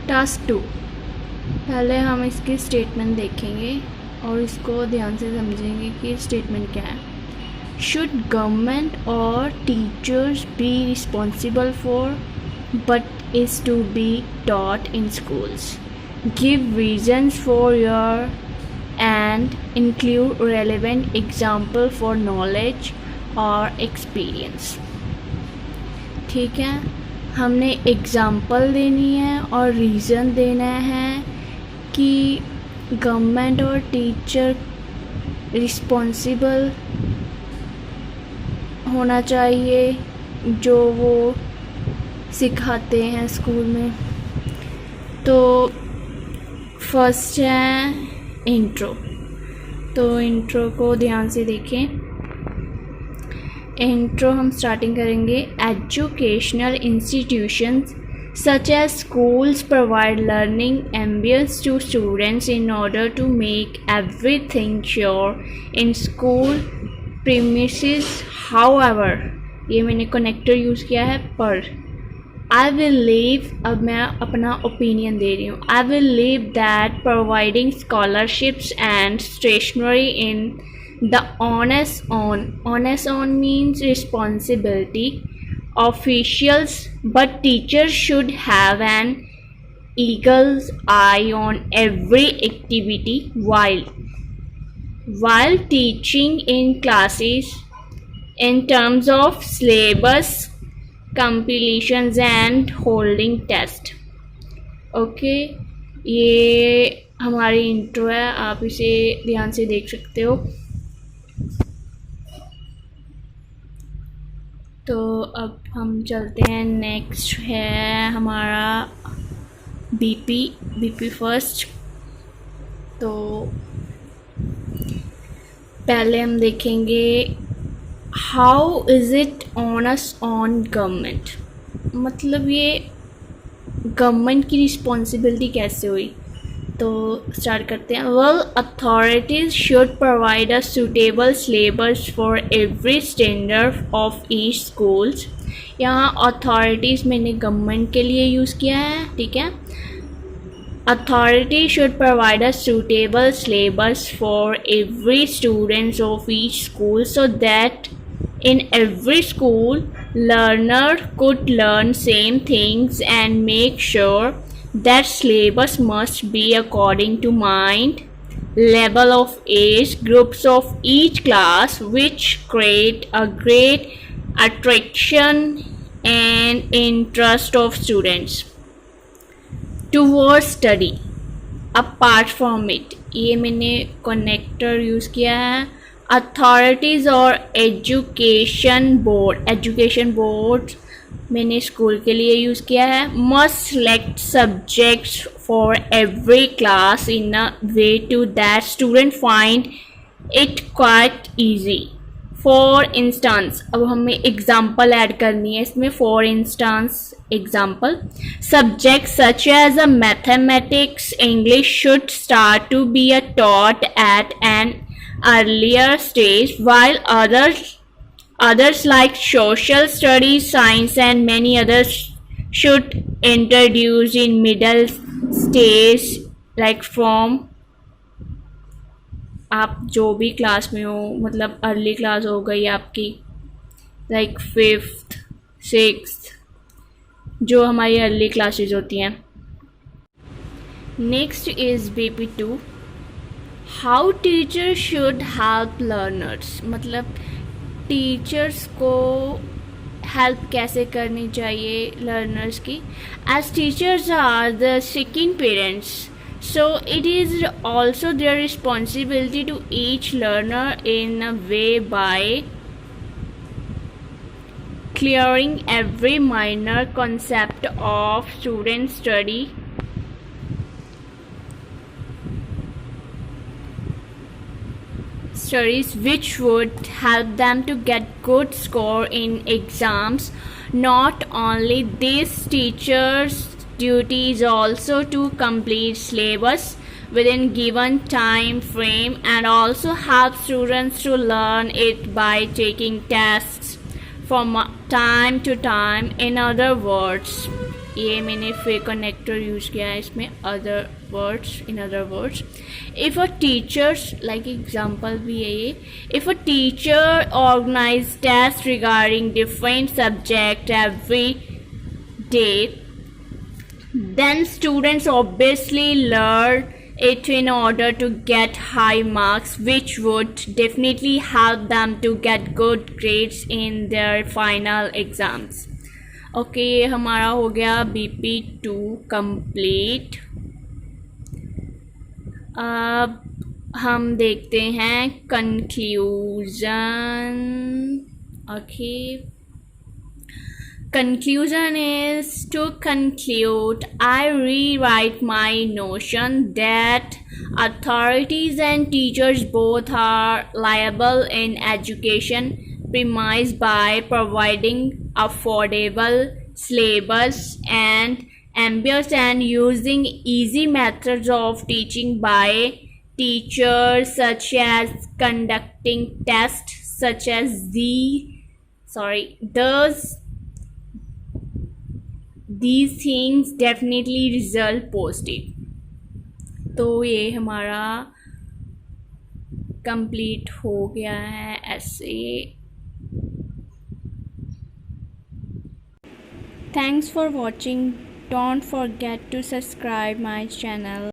Task 2, पहले हम इसकी स्टेटमेंट देखेंगे और इसको ध्यान से समझेंगे कि स्टेटमेंट क्या है. शुड गवर्नमेंट और teachers be responsible for but is to be taught in schools. Give reasons for your and include relevant example for knowledge or experience. ठीक है, हमने एग्ज़ाम्पल देनी है और रीज़न देना है कि गवर्नमेंट और टीचर रिस्पॉन्सिबल होना चाहिए जो वो सिखाते हैं स्कूल में. तो फर्स्ट है इंट्रो. तो इंट्रो को ध्यान से देखें. इंट्रो हम स्टार्टिंग करेंगे. Educational institutions such as schools provide learning ambience to students in order to make everything sure in school premises. However, ये मैंने कनेक्टर यूज़ किया है पर. I will leave, अब मैं अपना ओपिनियन दे रही हूँ. I will leave that providing scholarships and stationery in the onus on means responsibility officials, but teachers should have an eagle's eye on every activity while teaching in classes in terms of syllabus, completions and holding test. Okay, ये हमारी intro है, आप इसे ध्यान से देख सकते हो. तो अब हम चलते हैं. नेक्स्ट है हमारा बीपी फर्स्ट. तो पहले हम देखेंगे how is it ons on government. मतलब ये गवर्नमेंट की रिस्पॉन्सिबिलिटी कैसे हुई. तो स्टार्ट करते हैं. Well, authorities should provide a suitable syllabus for every standard of each schools. यहाँ अथॉरिटीज़ मैंने गवर्नमेंट के लिए यूज़ किया है. ठीक है. Authority should provide a suitable syllabus for every students of each school so that in every school learner could learn same things and make sure that syllabus must be according to mind, level of age groups of each class, which create a great attraction and interest of students towards study. Apart from it, ये मैंने connector use किया है. Authorities और education board मैंने school के लिए use किया है. Must select subjects for every class in a way to that student find it quite easy. For instance, अब हमें एग्जाम्पल ऐड करनी है इसमें. For instance example, subject such as a mathematics English should start to be a taught at an earlier stage, while others like social studies, science and many others should introduce in middle stage, like from आप जो भी class में हो, मतलब early class हो गई आपकी, like 5th 6th, जो हमारी अर्ली क्लासेस होती हैं. Next is BP2. How teacher should help learners. मतलब टीचर्स को हेल्प कैसे करनी चाहिए लर्नर्स की. As teachers are the second parents, so it is also their responsibility to each learner in a way by clearing every minor concept of student studies which would help them to get good score in exams. Not only this, teachers duty is also to complete syllabus within given time frame and also help students to learn it by taking tests from time to time. In other words, ये मैंने फिर connector use किया है इसमें, other words if a teachers like example भी है ये, if a teacher organise test regarding different subject every day, then students obviously learn it in order to get high marks, which would definitely help them to get good grades in their final exams. Okay ये हमारा हो गया BP2 complete. अब हम देखते हैं conclusion. Okay, conclusion is to conclude, I rewrite my notion that authorities and teachers both are liable in education premise by providing affordable syllabus and ambitious and using easy methods of teaching by teachers, such as conducting tests such as these things definitely result positive। तो ये हमारा complete हो गया है ऐसे। Thanks for watching, don't forget to subscribe my channel.